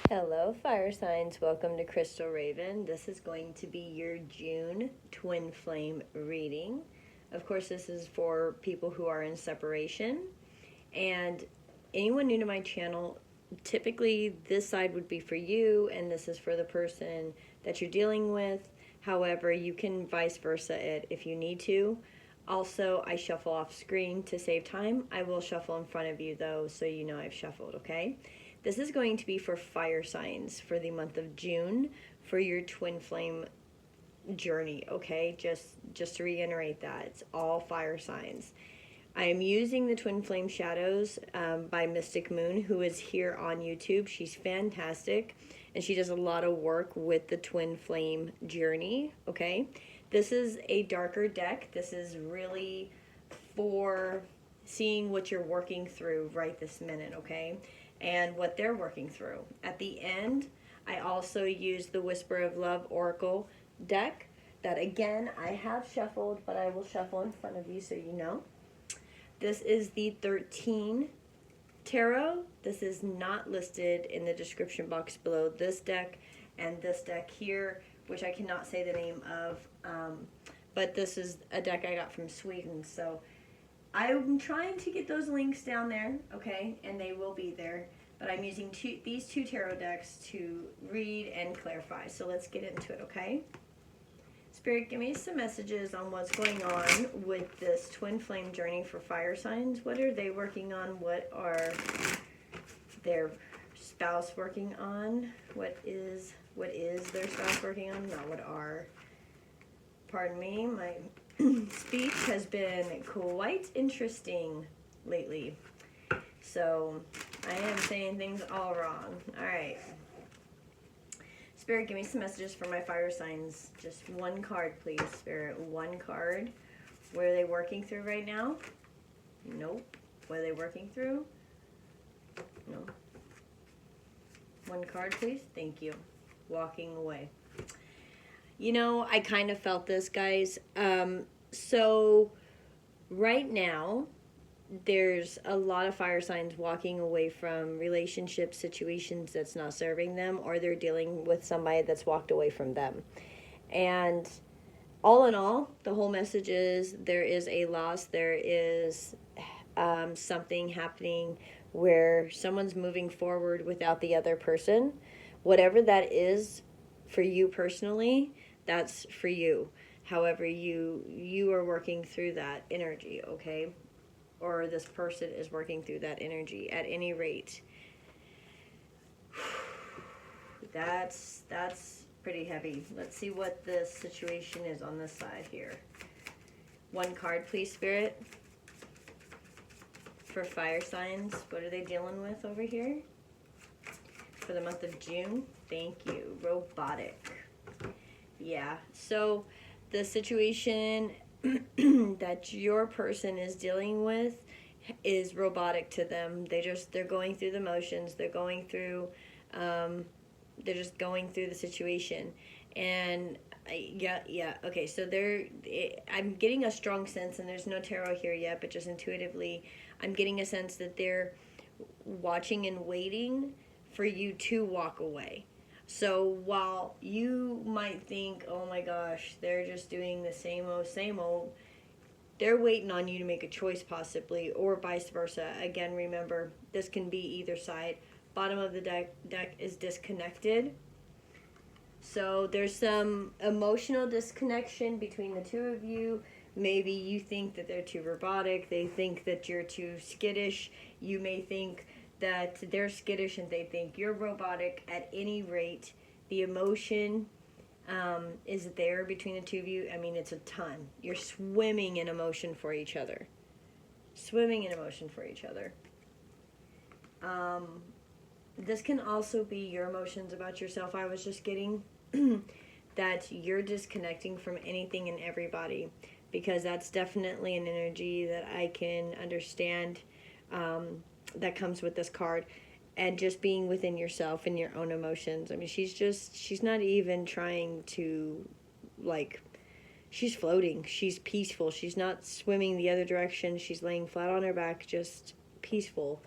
Hello, fire signs. Welcome to Crystal Raven. This is going to be your June twin flame reading. Of course, this is for people who are in separation. And anyone new to my channel, typically this side would be for you, and this is for the person that you're dealing with. However, you can vice versa it if you need to. Also, I shuffle off screen to save time. I will shuffle in front of you though, so you know I've shuffled, okay? This is going to be for fire signs for the month of June for your twin flame journey, okay? Just to reiterate that, it's all fire signs. I am using the Twin Flame Shadows by Mystic Moon, who is here on YouTube. She's fantastic, and she does a lot of work with the Twin Flame journey, okay? This is a darker deck. This is really for seeing what you're working through right this minute, okay? And what they're working through. At the end, I also use the Whisper of Love Oracle deck that, again, I have shuffled, but I will shuffle in front of you so you know. This is the 13 Tarot. This is not listed in the description box below. This deck and this deck here, which I cannot say the name of, but this is a deck I got from Sweden, so I'm trying to get those links down there, okay, and they will be there, but I'm using these two tarot decks to read and clarify, so let's get into it, okay? Spirit, give me some messages on what's going on with this twin flame journey for fire signs. What are they working on? What are their spouse working on? What is their spouse working on? Not what are. Pardon me, my speech has been quite interesting lately. So I am saying things all wrong. All right. Spirit, give me some messages for my fire signs. Just one card, please, Spirit. One card. What are they working through right now? Nope. What are they working through? No. One card, please. Thank you. Walking away. You know, I kind of felt this, guys. So right now, there's a lot of fire signs walking away from relationship situations that's not serving them, or they're dealing with somebody that's walked away from them. And all in all, the whole message is there is a loss. There is something happening where someone's moving forward without the other person. Whatever that is for you personally, that's for you. However, you are working through that energy, okay? Or this person is working through that energy at any rate. That's pretty heavy. Let's see what the situation is on this side here. One card, please, Spirit. For fire signs, what are they dealing with over here? For the month of June, thank you. Robotic. Yeah, so the situation that your person is dealing with is robotic to them. They're going through the motions. They're going through, they're just going through the situation. And yeah. Okay, so I'm getting a strong sense, and there's no tarot here yet, but just intuitively, I'm getting a sense that they're watching and waiting for you to walk away. So while you might think, oh my gosh, they're just doing the same old, they're waiting on you to make a choice possibly, or vice versa. Again, remember, this can be either side. Bottom of the deck is disconnected. So there's some emotional disconnection between the two of you. Maybe you think that they're too robotic. They think that you're too skittish. You may think that they're skittish and they think you're robotic. At any rate, the emotion is there between the two of you. I mean, it's a ton. You're swimming in emotion for each other. Swimming in emotion for each other. This can also be your emotions about yourself. I was just getting that you're disconnecting from anything and everybody, because that's definitely an energy that I can understand that comes with this card. And just being within yourself and your own emotions. I mean, she's not even trying to, like, she's floating. She's peaceful. She's not swimming the other direction. She's laying flat on her back, just peaceful.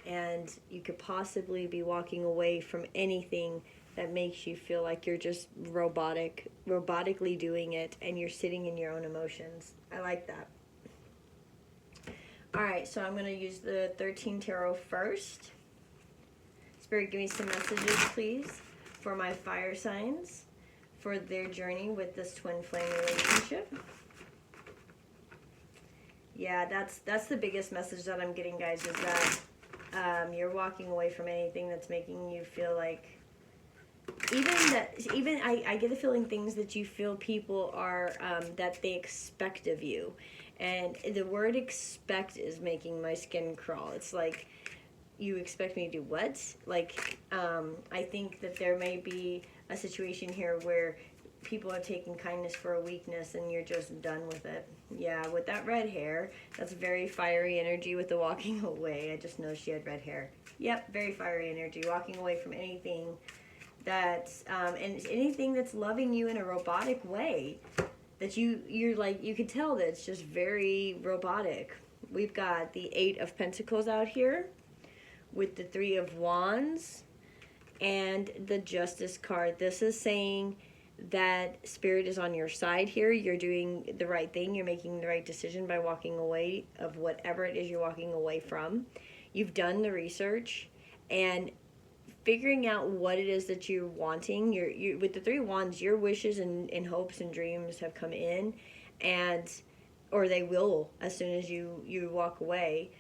and you could possibly be walking away from anything that makes you feel like you're just robotically doing it, and you're sitting in your own emotions. I like that. All right, so I'm going to use the 13 Tarot first. Spirit, give me some messages, please, for my fire signs, for their journey with this twin flame relationship. Yeah, that's the biggest message that I'm getting, guys, is that you're walking away from anything that's making you feel like, I get the feeling things that you feel people are, that they expect of you. And the word expect is making my skin crawl. It's like, you expect me to do what? Like, I think that there may be a situation here where people are taking kindness for a weakness and you're just done with it. Yeah, with that red hair, that's very fiery energy with the walking away. I just know she had red hair. Yep, very fiery energy, walking away from anything that's, and anything that's loving you in a robotic way. That you're like, you could tell that it's just very robotic. We've got the 8 of Pentacles out here with the 3 of Wands and the Justice card. This is saying that Spirit is on your side here. You're doing the right thing. You're making the right decision by walking away of whatever it is you're walking away from. You've done the research and figuring out what it is that you're wanting. You with the 3 of Wands, your wishes and hopes and dreams have come in, and or they will as soon as you walk away.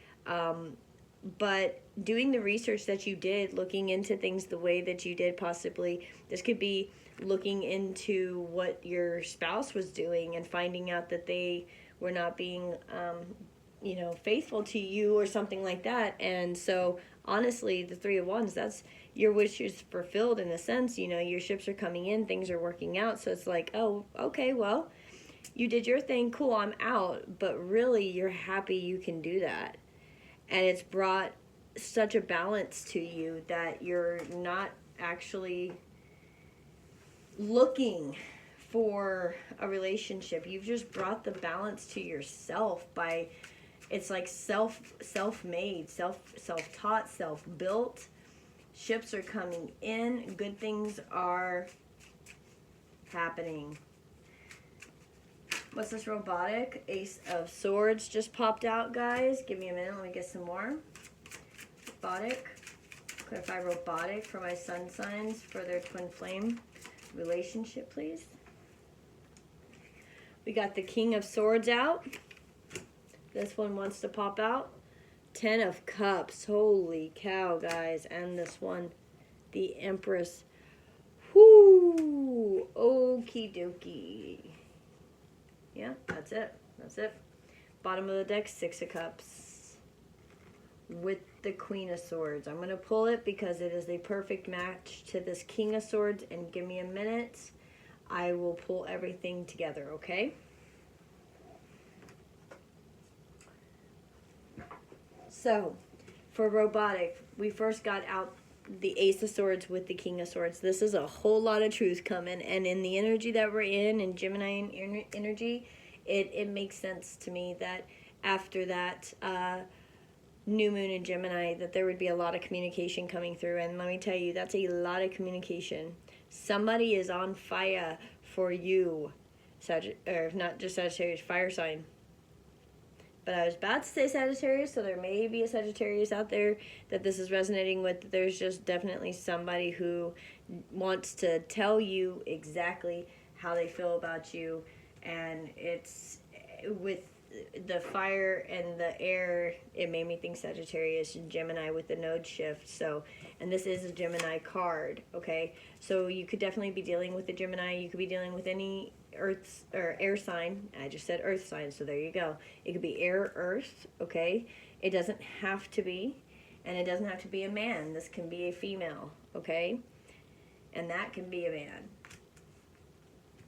But doing the research that you did, looking into things the way that you did, possibly this could be looking into what your spouse was doing and finding out that they were not being faithful to you or something like that. And so honestly, the 3 of Wands, that's your wish is fulfilled in a sense. Your ships are coming in, things are working out. So it's like, oh, okay, well, you did your thing, cool, I'm out. But really, you're happy you can do that. And it's brought such a balance to you that you're not actually looking for a relationship. You've just brought the balance to yourself by, it's like self-made, self-taught, self-built. Ships are coming in. Good things are happening. What's this robotic? Ace of Swords just popped out, guys. Give me a minute. Let me get some more. Robotic. Clarify robotic for my sun signs for their twin flame relationship, please. We got the King of Swords out. This one wants to pop out. 10 of Cups. Holy cow, guys. And this one, the Empress. Whoo! Okie dokie. Yeah, that's it. That's it. Bottom of the deck, 6 of Cups. With the Queen of Swords. I'm going to pull it because it is the perfect match to this King of Swords. And give me a minute. I will pull everything together, okay? So, for robotic, we first got out the Ace of Swords with the King of Swords. This is a whole lot of truth coming, and in the energy that we're in Gemini energy, it makes sense to me that after that new moon in Gemini, that there would be a lot of communication coming through. And let me tell you, that's a lot of communication. Somebody is on fire for you, or not just Sagittarius, fire sign. But I was about to say Sagittarius, so there may be a Sagittarius out there that this is resonating with. There's just definitely somebody who wants to tell you exactly how they feel about you. And it's with the fire and the air, it made me think Sagittarius and Gemini with the node shift. So, and this is a Gemini card, okay? So you could definitely be dealing with the Gemini. You could be dealing with any earth or air sign. I just said earth sign, so there you go. It could be air, earth, okay? It doesn't have to be, and it doesn't have to be a man. This can be a female, okay? And that can be a man.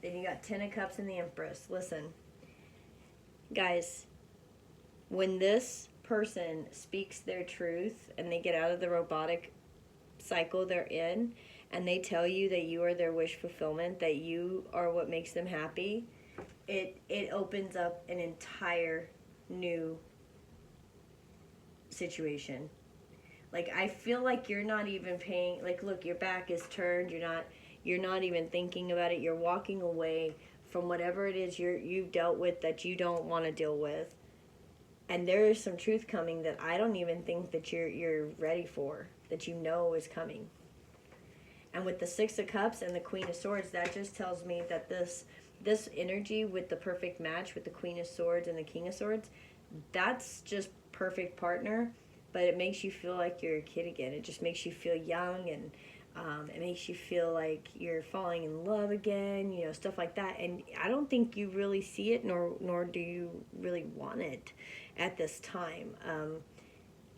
Then you got 10 of Cups and the Empress. Listen, guys, when this person speaks their truth and they get out of the robotic cycle they're in, and they tell you that you are their wish fulfillment, that you are what makes them happy, it opens up an entire new situation. Like, I feel like you're not even paying, like, look, your back is turned, you're not even thinking about it, you're walking away from whatever it is you've dealt with that you don't want to deal with. And there is some truth coming that I don't even think that you're ready for, that you know is coming. And with the Six of Cups and the Queen of Swords, that just tells me that this energy with the perfect match with the Queen of Swords and the King of Swords, that's just perfect partner. But it makes you feel like you're a kid again. It just makes you feel young, and it makes you feel like you're falling in love again, you know, stuff like that. And I don't think you really see it, nor do you really want it at this time.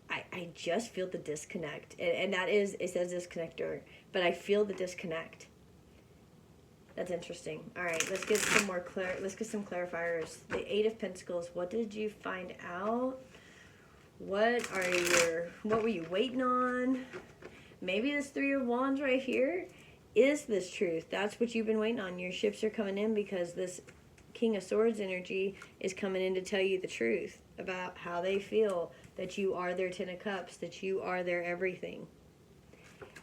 I just feel the disconnect, and that is, it says disconnector, but I feel the disconnect. That's interesting. All right, let's get some more let's get some clarifiers. The Eight of Pentacles. What did you find out? What were you waiting on? Maybe this Three of Wands right here is this truth. That's what you've been waiting on. Your ships are coming in because this King of Swords energy is coming in to tell you the truth about how they feel, that you are their Ten of Cups, that you are their everything.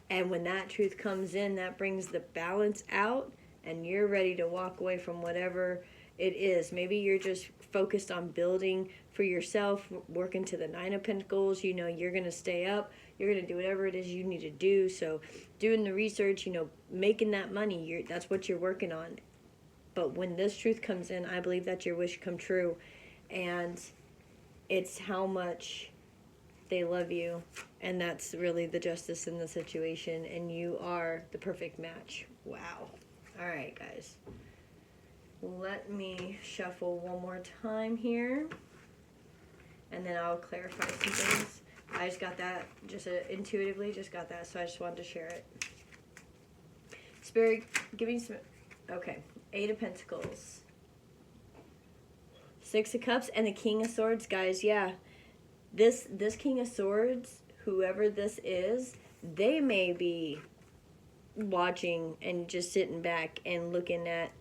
And when that truth comes in, that brings the balance out, and you're ready to walk away from whatever it is. Maybe you're just focused on building for yourself, working to the Nine of Pentacles. You know, you're going to stay up. You're going to do whatever it is you need to do. So doing the research, you know, making that money, that's what you're working on. But when this truth comes in, I believe that your wish come true. And it's how much they love you. And that's really the justice in the situation. And you are the perfect match. Wow. All right, guys. Let me shuffle one more time here, and then I'll clarify some things. I just got that, just intuitively just got that, so I just wanted to share it. Spirit, give me some, okay. Eight of Pentacles. Six of Cups and the King of Swords, guys, yeah. This King of Swords, whoever this is, they may be watching and just sitting back and looking at,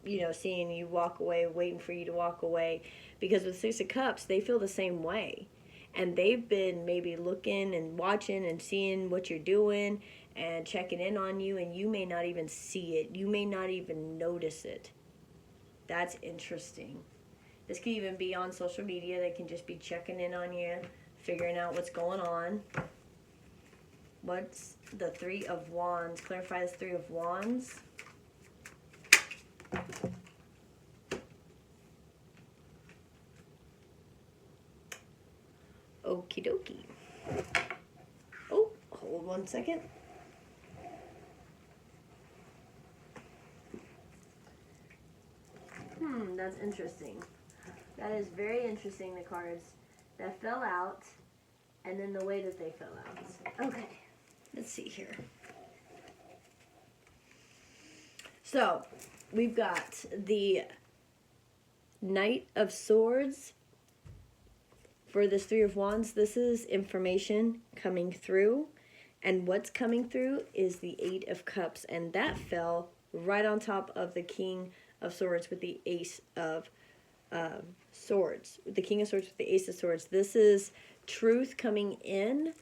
you know, seeing you walk away, waiting for you to walk away. Because with Six of Cups, they feel the same way. And they've been maybe looking and watching and seeing what you're doing and checking in on you, and you may not even see it. You may not even notice it. That's interesting. This could even be on social media. They can just be checking in on you, figuring out what's going on. What's the Three of Wands? Clarify this Three of Wands. Okie dokie. Oh, hold 1 second. That's interesting. That is very interesting, the cards that fell out, and then the way that they fell out. Okay, let's see here. So, we've got the Knight of Swords. For this Three of Wands, this is information coming through. And what's coming through is the Eight of Cups. And that fell right on top of the King of Swords with the Ace of Swords. The King of Swords with the Ace of Swords. This is truth coming in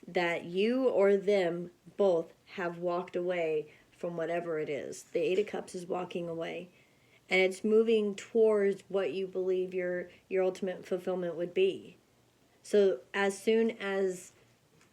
that you or them both have walked away from whatever it is. The Eight of Cups is walking away. And it's moving towards what you believe your ultimate fulfillment would be. So as soon as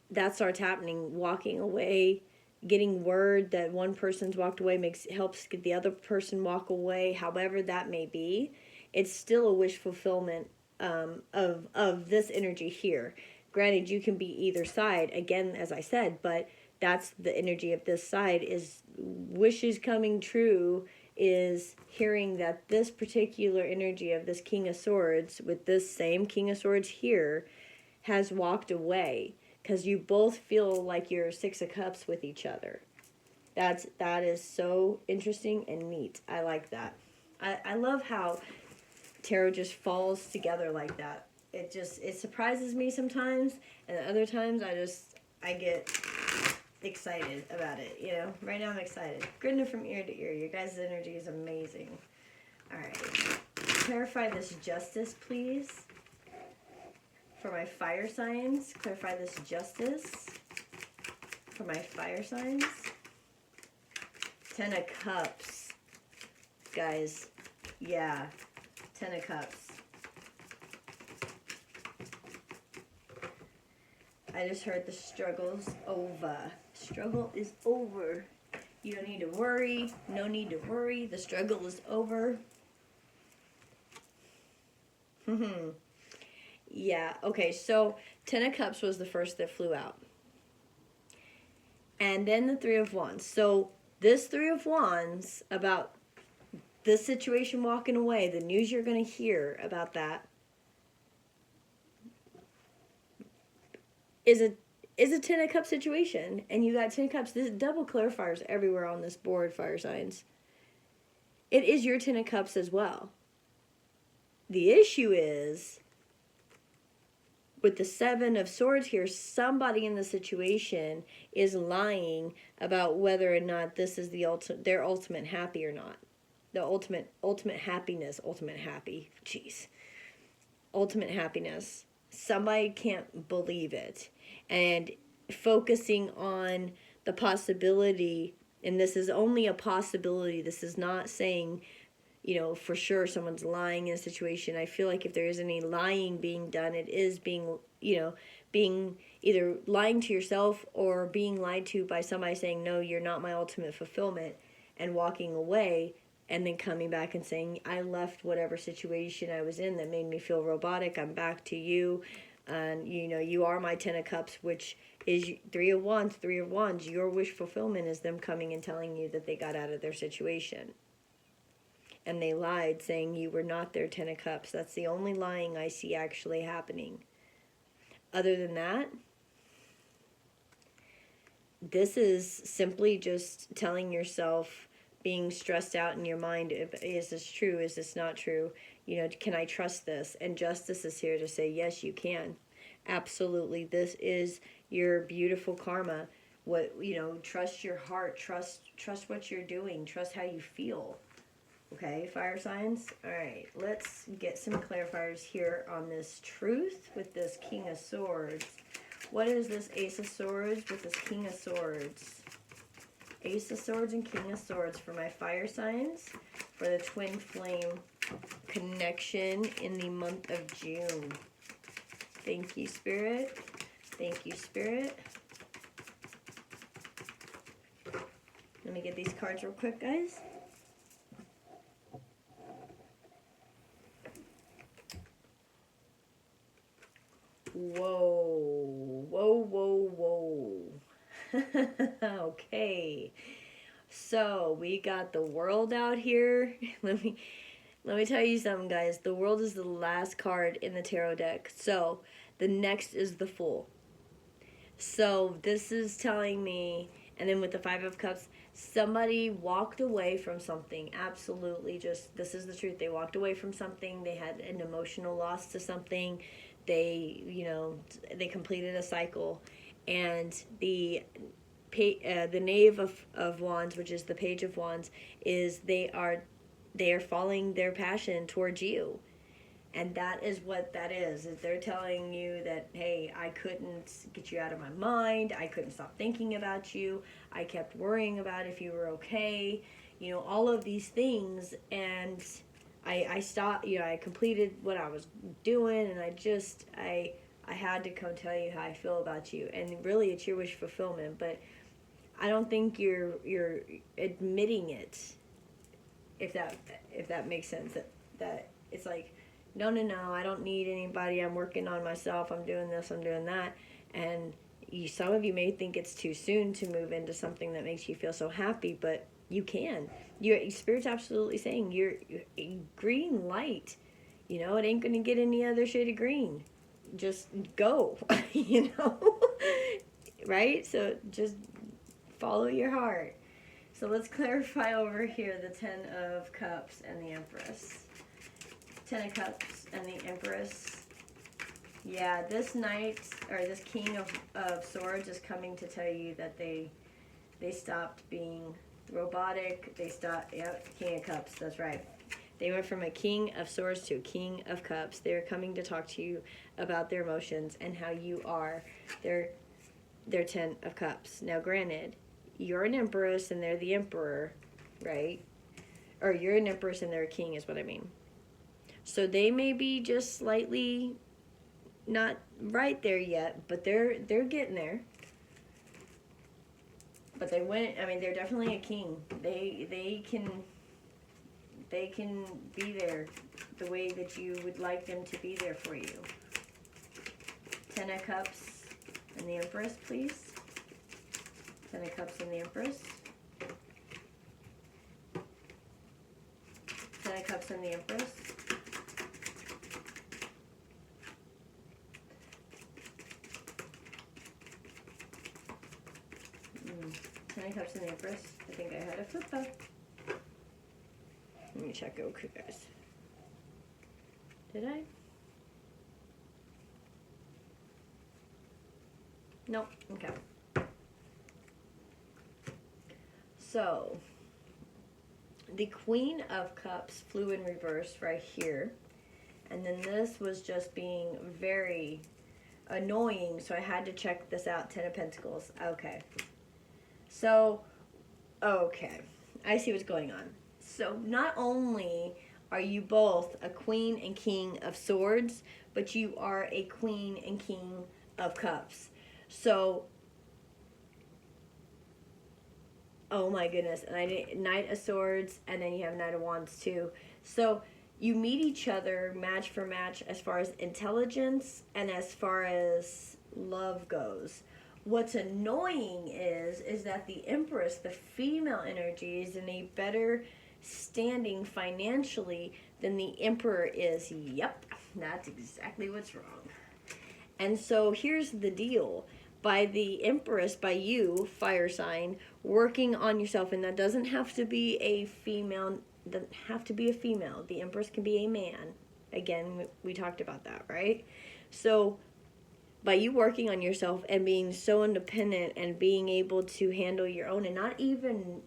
that starts happening, walking away, getting word that one person's walked away helps get the other person walk away, however that may be, it's still a wish fulfillment of this energy here. Granted, you can be either side, again, as I said, but that's the energy of this side, is wishes coming true, is hearing that this particular energy of this King of Swords with this same King of Swords here has walked away, because you both feel like you're Six of Cups with each other. That is so interesting and neat. I like that. I love how tarot just falls together like that. It surprises me sometimes, and other times I get excited about it, you know. Right now I'm excited. Grinning from ear to ear. Your guys' energy is amazing. All right. Clarify this Justice, please. For my fire signs, clarify this justice. For my fire signs. 10 of Cups. Guys, yeah. 10 of Cups. I just heard the struggle's over. Struggle is over. You don't need to worry. No need to worry. The struggle is over. Yeah, okay, so 10 of Cups was the first that flew out. And then the 3 of Wands. So this 3 of Wands, about this situation walking away, the news you're going to hear about that, is a 10 of Cups situation. And you got 10 of Cups. This double clarifiers everywhere on this board, fire signs. It is your 10 of Cups as well. The issue is, with the 7 of Swords here, somebody in the situation is lying about whether or not this is the their ultimate happy or not. The ultimate happiness, ultimate happiness. Somebody can't believe it. And focusing on the possibility, and this is only a possibility, this is not saying, you know, for sure someone's lying in a situation. I feel like if there is any lying being done, it is being, you know, being either lying to yourself or being lied to by somebody saying, no, you're not my ultimate fulfillment, and walking away, and then coming back and saying, I left whatever situation I was in that made me feel robotic. I'm back to you. And, you know, you are my 10 of Cups, which is 3 of Wands. 3 of Wands, your wish fulfillment is them coming and telling you that they got out of their situation. And they lied, saying you were not their 10 of Cups. That's the only lying I see actually happening. Other than that, this is simply just telling yourself, being stressed out in your mind, is this true, is this not true? You know, can I trust this? And justice is here to say, yes, you can. Absolutely, this is your beautiful karma. What, you know, trust your heart, trust what you're doing, trust how you feel. Okay, fire signs. All right, let's get some clarifiers here on this truth with this King of Swords. What is this Ace of Swords with this King of Swords? Ace of Swords and King of Swords for my fire signs for the twin flame connection in the month of June. Thank you, Spirit. Thank you, Spirit. Let me get these cards real quick, guys. Whoa, whoa, whoa, whoa. Okay, so we got the World out here. Let me tell you something, guys. The World is the last card in the tarot deck. So the next is the Fool. So this is telling me, and then with the 5 of Cups, somebody walked away from something. Absolutely, just, this is the truth. They walked away from something. They had an emotional loss to something. They, you know, they completed a cycle. And the Knave of Wands, which is the Page of Wands, is they are following their passion towards you. And that is what that is they're telling you that, hey, I couldn't get you out of my mind. I couldn't stop thinking about you. I kept worrying about if you were okay. You know, all of these things. And I stopped, you know, I completed what I was doing, and I had to come tell you how I feel about you. And really, it's your wish fulfillment, but I don't think you're admitting it, if that makes sense. That it's like, no, I don't need anybody. I'm working on myself. I'm doing this, I'm doing that. And some of you may think it's too soon to move into something that makes you feel so happy, but you can. Your Spirit's absolutely saying you're green light. You know, it ain't going to get any other shade of green. Just go, you know, right? So just follow your heart. So let's clarify over here the 10 of Cups and the Empress. 10 of Cups and the Empress. Yeah, this Knight, or this King of Swords is coming to tell you that they stopped being robotic. They stopped, yeah, King of Cups, that's right. They went from a King of Swords to a King of Cups. They're coming to talk to you about their emotions and how you are their Ten of Cups. Now, granted, you're an Empress and they're the Emperor, right? Or you're an Empress and they're a King is what I mean. So they may be just slightly not right there yet, but they're getting there. But they went. I mean, they're definitely a king. They can be there the way that you would like them to be there for you. Ten of Cups and the Empress, please. Ten of Cups and the Empress. Ten of Cups and the Empress. Ten of Cups and the Empress. I think I had a flip though. Let me check okay, guys. Did I? Nope. Okay. So, the Queen of Cups flew in reverse right here. And then this was just being very annoying, so I had to check this out. Ten of Pentacles. Okay. So, okay. I see what's going on. So, not only are you both a Queen and King of Swords, but you are a Queen and King of Cups. So, oh my goodness. And I did Knight of Swords, and then you have Knight of Wands too. So, you meet each other match for match as far as intelligence and as far as love goes. What's annoying is that the Empress, the female energy, is in a better standing financially than the Emperor is. Yep, that's exactly what's wrong. And so here's the deal. By the Empress, by you, fire sign, working on yourself, and that doesn't have to be a female, doesn't have to be a female. The Empress can be a man. Again, we talked about that, right? So by you working on yourself and being so independent and being able to handle your own and not even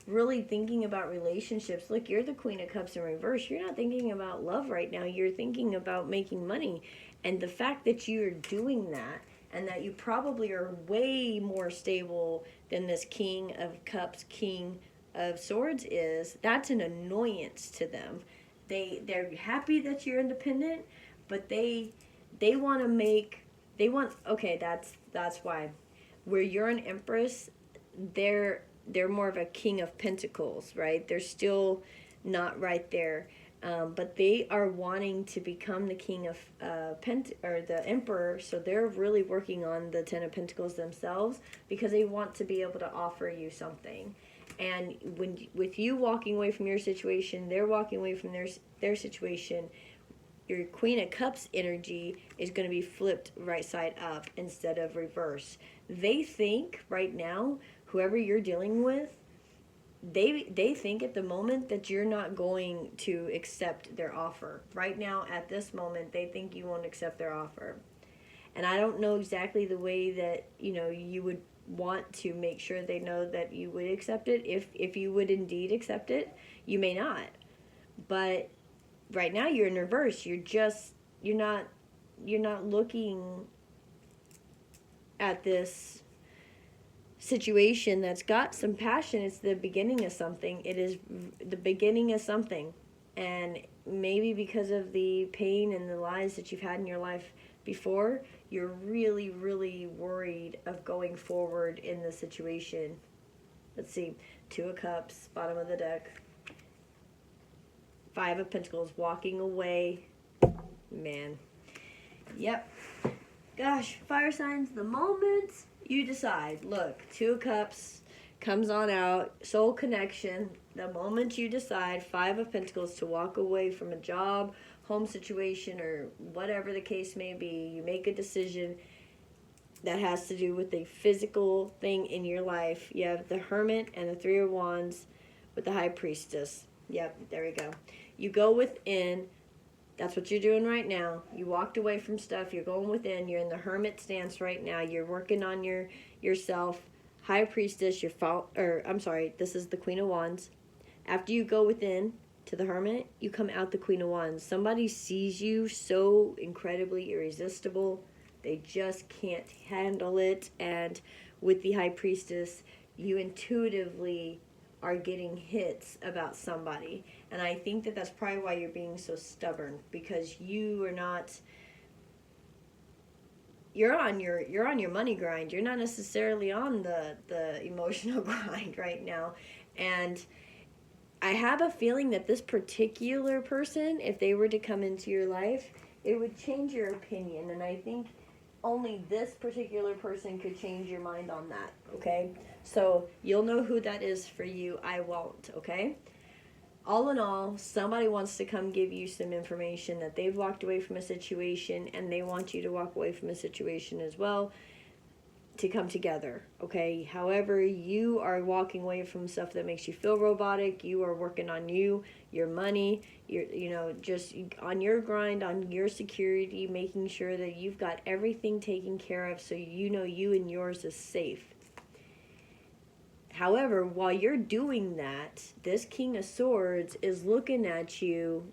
really thinking about relationships. Look, you're the Queen of Cups in reverse. You're not thinking about love right now. You're thinking about making money. And the fact that you're doing that and that you probably are way more stable than this King of Cups, King of Swords is, that's an annoyance to them. They're happy that you're independent, but they want to make, they want, okay, that's why. Where you're an Empress, they're more of a King of Pentacles, right? They're still not right there. But they are wanting to become the King of or the Emperor, so they're really working on the Ten of Pentacles themselves because they want to be able to offer you something. And with you walking away from your situation, they're walking away from their situation. Your Queen of Cups energy is going to be flipped right side up instead of reverse. They think right now, whoever you're dealing with, they think at the moment that you're not going to accept their offer. Right now, at this moment, they think you won't accept their offer. And I don't know exactly the way that, you would want to make sure they know that you would accept it. If you would indeed accept it, you may not. But right now you're in reverse. You're not looking at this situation that's got some passion. It's the beginning of something. It is the beginning of something. And maybe because of the pain and the lies that you've had in your life before, you're really, really worried of going forward in the situation. Let's see. 2 of Cups, bottom of the deck. 5 of Pentacles, walking away. Man. Yep. Gosh, fire signs, the moment you decide, look, 2 of Cups comes on out, soul connection. The moment you decide, 5 of Pentacles, to walk away from a job, home situation, or whatever the case may be, you make a decision that has to do with a physical thing in your life. You have the Hermit and the 3 of Wands with the High Priestess. Yep, there we go. You go within. That's what you're doing right now. You walked away from stuff. You're going within. You're in the Hermit stance right now. You're working on yourself. High Priestess. This is the Queen of Wands. After you go within, to the Hermit, you come out the Queen of Wands. Somebody sees you so incredibly irresistible. They just can't handle it. And with the High Priestess, you intuitively are getting hits about somebody. And I think that that's probably why you're being so stubborn, because you are not... You're on your money grind. You're not necessarily on the emotional grind right now. And I have a feeling that this particular person, if they were to come into your life, it would change your opinion. And I think only this particular person could change your mind on that, okay? So you'll know who that is for you. I won't, okay? All in all, somebody wants to come give you some information that they've walked away from a situation, and they want you to walk away from a situation as well, to come together, okay? However, you are walking away from stuff that makes you feel robotic. You are working on you, your money, just on your grind, on your security, making sure that you've got everything taken care of so you know you and yours is safe. However, while you're doing that, this King of Swords is looking at you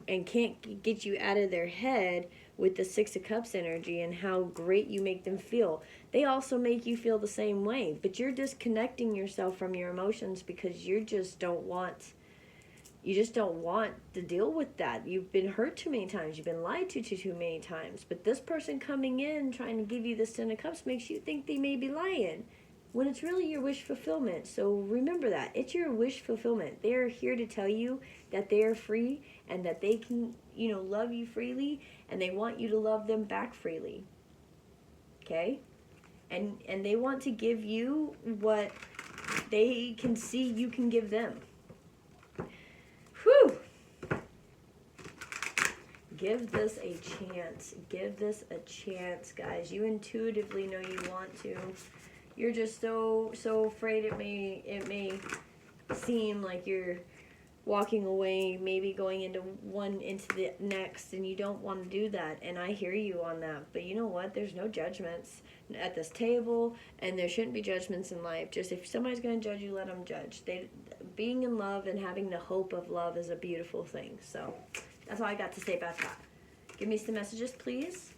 and can't get you out of their head with the Six of Cups energy and how great you make them feel. They also make you feel the same way, but you're disconnecting yourself from your emotions because you just don't want to deal with that. You've been hurt too many times. You've been lied to too many times. But this person coming in trying to give you this Ten of Cups makes you think they may be lying, when it's really your wish fulfillment. So remember that. It's your wish fulfillment. They are here to tell you that they are free and that they can, love you freely, and they want you to love them back freely. Okay? And they want to give you what they can see you can give them. Whew! Give this a chance. Give this a chance, guys. You intuitively know you want to. You're just so afraid it may seem like you're walking away, maybe going into the next, and you don't want to do that. And I hear you on that. But you know what? There's no judgments at this table, and there shouldn't be judgments in life. Just if somebody's going to judge you, let them judge. Being in love and having the hope of love is a beautiful thing. So that's all I got to say about that. Give me some messages, please,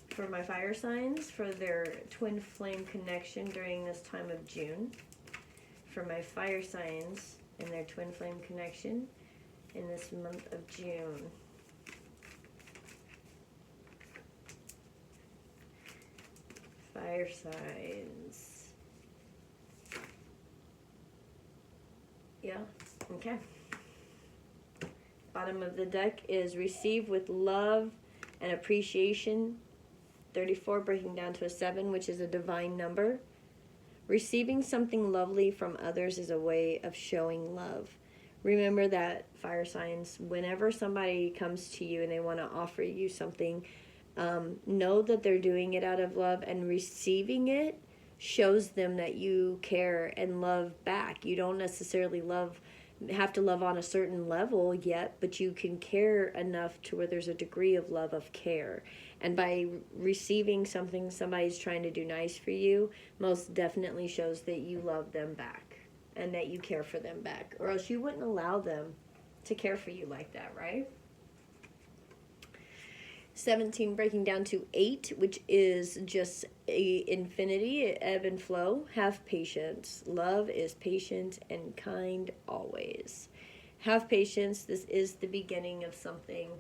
for my fire signs, for their twin flame connection during this time of June. For my fire signs and their twin flame connection in this month of June. Fire signs. Yeah, okay. Bottom of the deck is receive with love and appreciation. 34 breaking down to a 7, which is a divine number. Receiving something lovely from others is a way of showing love. Remember that, fire signs, whenever somebody comes to you and they want to offer you something, know that they're doing it out of love, and receiving it shows them that you care and love back. You don't necessarily have to love on a certain level yet, but you can care enough to where there's a degree of love, of care. And by receiving something somebody's trying to do nice for you, most definitely shows that you love them back and that you care for them back, or else you wouldn't allow them to care for you like that, right? 17 breaking down to 8, which is just a infinity, ebb and flow. Have patience. Love is patient and kind always. Have patience. This is the beginning of something.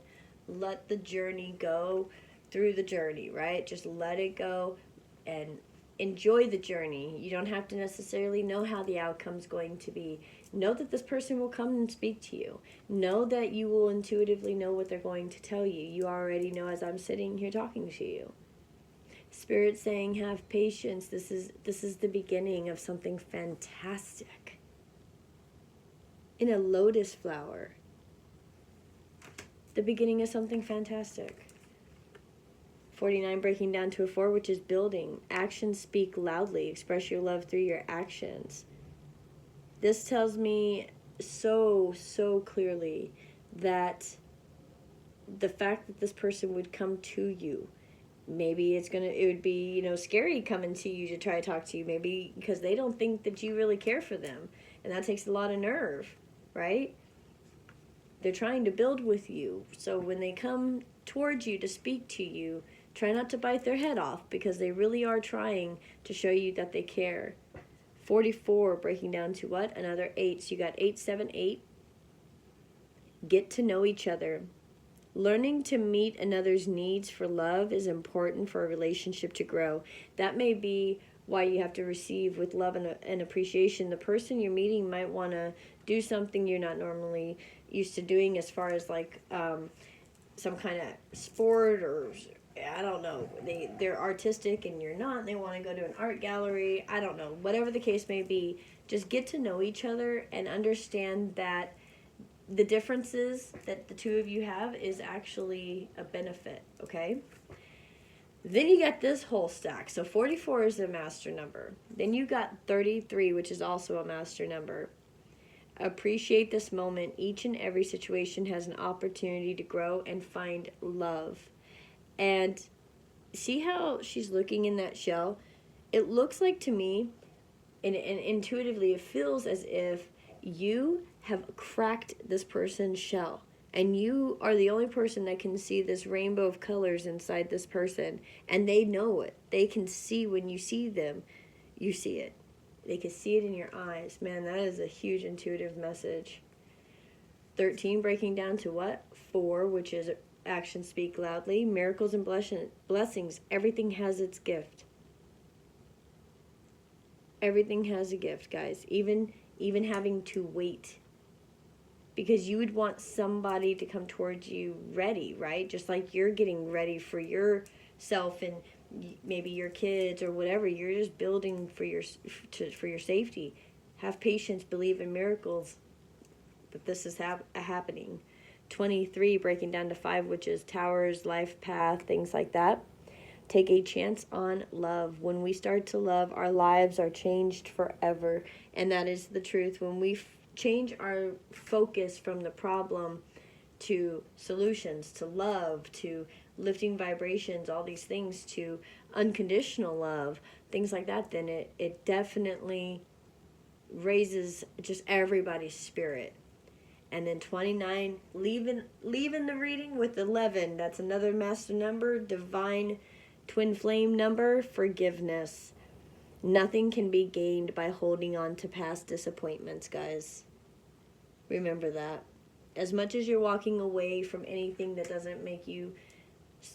Let the journey go through the journey, right? Just let it go and enjoy the journey. You don't have to necessarily know how the outcome's going to be. Know that this person will come and speak to you. Know that you will intuitively know what they're going to tell you. You already know as I'm sitting here talking to you. Spirit saying, have patience. This is the beginning of something fantastic. In a lotus flower. The beginning of something fantastic. 49 breaking down to a 4, which is building. Actions speak loudly. Express your love through your actions. This tells me so clearly that the fact that this person would come to you, maybe it would be, scary coming to you to try to talk to you, maybe because they don't think that you really care for them, and that takes a lot of nerve. right? They're trying to build with you. So when they come towards you to speak to you, try not to bite their head off, because they really are trying to show you that they care. 44 breaking down to what? Another 8. So you got 8, 7, 8. Get to know each other. Learning to meet another's needs for love is important for a relationship to grow. That may be why you have to receive with love and appreciation. The person you're meeting might want to do something you're not normally used to doing, as far as like some kind of sport, or I don't know, they're artistic and you're not, and they want to go to an art gallery. I don't know, whatever the case may be, just get to know each other and understand that the differences that the two of you have is actually a benefit, okay? Then you got this whole stack. So 44 is a master number. Then you got 33, which is also a master number. Appreciate this moment. Each and every situation has an opportunity to grow and find love. And see how she's looking in that shell? It looks like to me, and intuitively, it feels as if you have cracked this person's shell. And you are the only person that can see this rainbow of colors inside this person. And they know it. They can see when you see them, you see it. They can see it in your eyes. Man, that is a huge intuitive message. 13 breaking down to what? 4, which is actions speak loudly. Miracles and blessings. Everything has its gift. Everything has a gift, guys. Even having to wait. Because you would want somebody to come towards you ready, right? Just like you're getting ready for yourself and maybe your kids or whatever. You're just building for your safety. Have patience, believe in miracles, that this is happening. 23 breaking down to 5, which is towers, life path, things like that. Take a chance on love. When we start to love, our lives are changed forever. And that is the truth. When we change our focus from the problem to solutions, to love, to lifting vibrations, all these things, to unconditional love, things like that, then it definitely raises just everybody's spirit. And then 29, leaving the reading with 11. That's another master number, divine twin flame number, forgiveness. Nothing can be gained by holding on to past disappointments, guys. Remember that. As much as you're walking away from anything that doesn't make you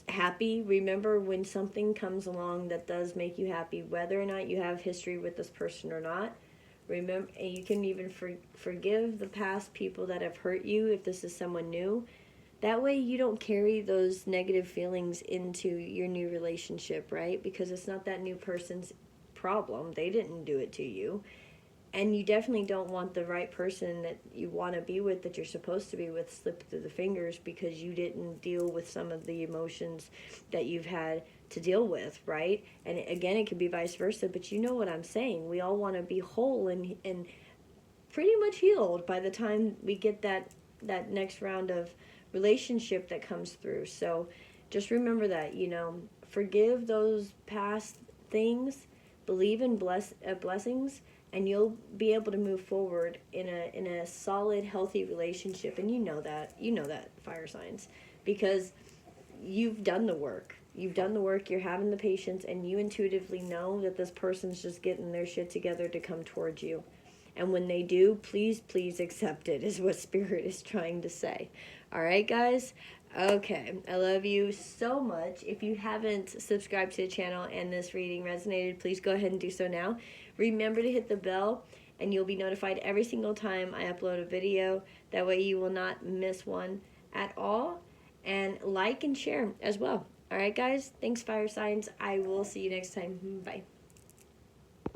happy, remember when something comes along that does make you happy, whether or not you have history with this person or not. Remember, and you can even forgive the past people that have hurt you if this is someone new. That way you don't carry those negative feelings into your new relationship, right? Because it's not that new person's problem. They didn't do it to you. And you definitely don't want the right person that you want to be with, that you're supposed to be with, slip through the fingers because you didn't deal with some of the emotions that you've had to deal with, right? And again, it could be vice versa, but you know what I'm saying. We all want to be whole and pretty much healed by the time we get that next round of relationship that comes through. So just remember that, forgive those past things, believe in blessings, and you'll be able to move forward in a solid, healthy relationship. And you know that, fire signs, because you've done the work. You've done the work, you're having the patience, and you intuitively know that this person's just getting their shit together to come towards you. And when they do, please accept it, is what Spirit is trying to say. All right, guys? Okay, I love you so much. If you haven't subscribed to the channel and this reading resonated, please go ahead and do so now. Remember to hit the bell, and you'll be notified every single time I upload a video. That way you will not miss one at all. And like and share as well. All right, guys? Thanks, fire signs. I will see you next time. Bye.